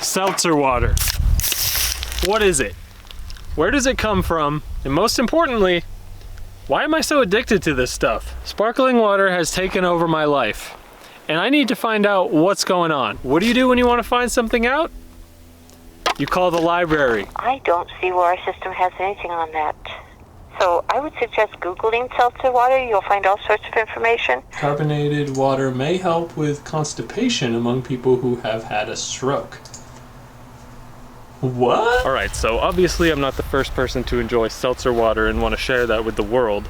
Seltzer water. What is it? Where does it come from? And most importantly, why am I so addicted to this stuff? Sparkling water has taken over my life, and I need to find out what's going on. What do you do when you want to find something out? You call the library. I don't see where our system has anything on that. So I would suggest Googling seltzer water. You'll find all sorts of information. Carbonated water may help with constipation among people who have had a stroke. What? All right, so obviously I'm not the first person to enjoy seltzer water and want to share that with the world.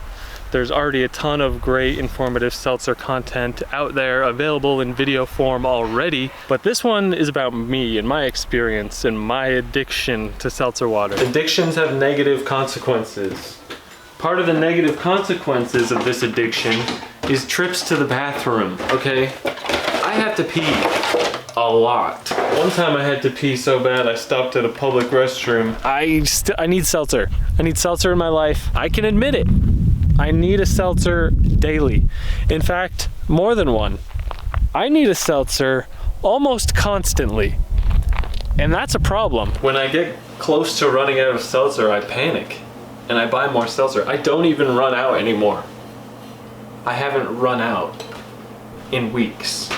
There's already a ton of great informative seltzer content out there available in video form already, but this one is about me and my experience and my addiction to seltzer water. Addictions have negative consequences. Part of the negative consequences of this addiction is trips to the bathroom, okay? I have to pee a lot. One time I had to pee so bad I stopped at a public restroom. I need seltzer. I need seltzer in my life. I can admit it. I need a seltzer daily. In fact, more than one. I need a seltzer almost constantly. And that's a problem. When I get close to running out of seltzer, I panic. And I buy more seltzer. I don't even run out anymore. I haven't run out in weeks.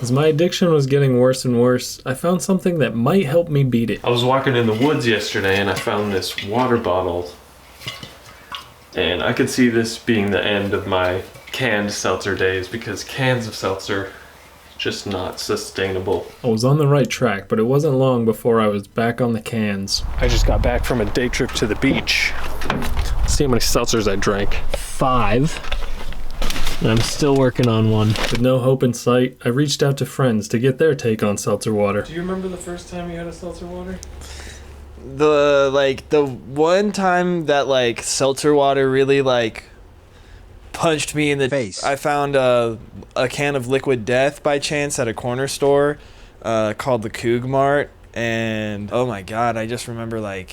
As my addiction was getting worse and worse, I found something that might help me beat it. I was walking in the woods yesterday and I found this water bottle. And I could see this being the end of my canned seltzer days because cans of seltzer just not sustainable. I was on the right track, but it wasn't long before I was back on the cans. I just got back from a day trip to the beach. Let's see how many seltzers I drank. 5. And I'm still working on one. With no hope in sight, I reached out to friends to get their take on seltzer water. Do you remember the first time you had a seltzer water? The one time that seltzer water really punched me in the face. I found a can of Liquid Death by chance at a corner store called the Coog Mart, and oh my god, I just remember I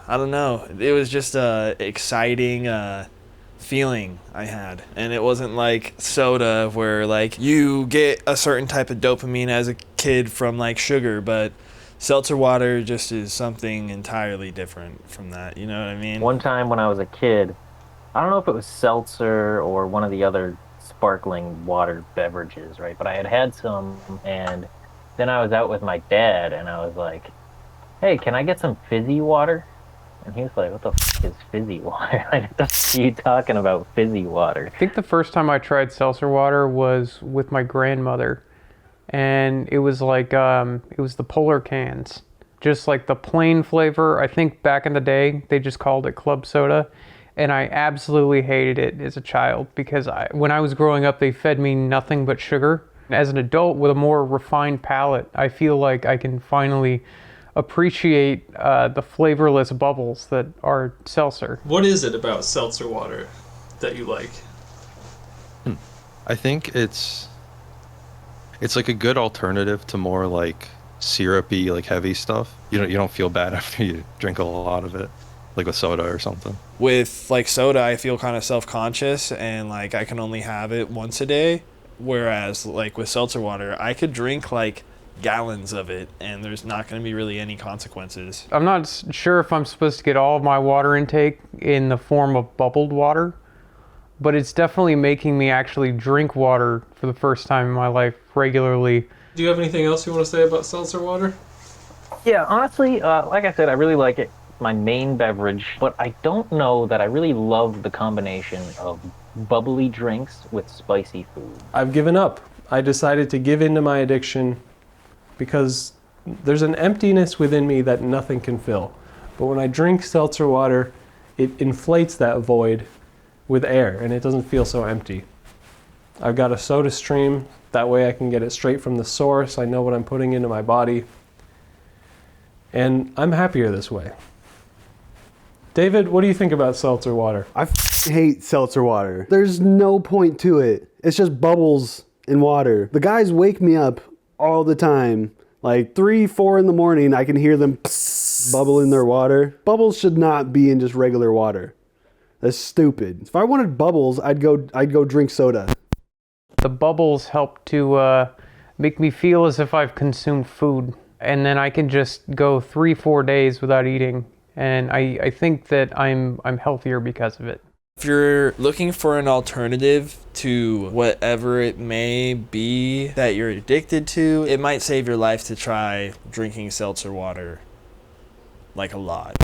don't know, it was just a exciting feeling I had, and it wasn't like soda where you get a certain type of dopamine as a kid from sugar, but seltzer water just is something entirely different from that, you know what I mean? One time when I was a kid, I don't know if it was seltzer or one of the other sparkling water beverages, right? But I had some, and then I was out with my dad, and I was like, hey, can I get some fizzy water? And he was like, what the f*** is fizzy water? Like, what the f*** are you talking about, fizzy water? I think the first time I tried seltzer water was with my grandmother. And it was it was the polar cans. Just like the plain flavor. I think back in the day, they just called it club soda. And I absolutely hated it as a child because when I was growing up, they fed me nothing but sugar. As an adult with a more refined palate, I feel like I can finally appreciate the flavorless bubbles that are seltzer. What is it about seltzer water that you like? I think it's like a good alternative to more syrupy, heavy stuff. You don't feel bad after you drink a lot of it, like with soda or something. With soda, I feel kind of self-conscious, and I can only have it once a day, whereas with seltzer water, I could drink gallons of it and there's not going to be really any consequences. I'm not sure if I'm supposed to get all of my water intake in the form of bubbled water, but it's definitely making me actually drink water for the first time in my life regularly. Do you have anything else you want to say about seltzer water? Yeah, honestly, like I said, I really like it. My main beverage, but I don't know that I really love the combination of bubbly drinks with spicy food. I've given up. I decided to give in to my addiction because there's an emptiness within me that nothing can fill. But when I drink seltzer water, it inflates that void with air and it doesn't feel so empty. I've got a soda stream, that way I can get it straight from the source. I know what I'm putting into my body. And I'm happier this way. David, what do you think about seltzer water? I hate seltzer water. There's no point to it. It's just bubbles in water. The guys wake me up all the time. 3, 4 in the morning, I can hear them bubble in their water. Bubbles should not be in just regular water. That's stupid. If I wanted bubbles, I'd go drink soda. The bubbles help to make me feel as if I've consumed food. And then I can just go 3-4 days without eating. And I think that I'm healthier because of it. If you're looking for an alternative to whatever it may be that you're addicted to, it might save your life to try drinking seltzer water like a lot.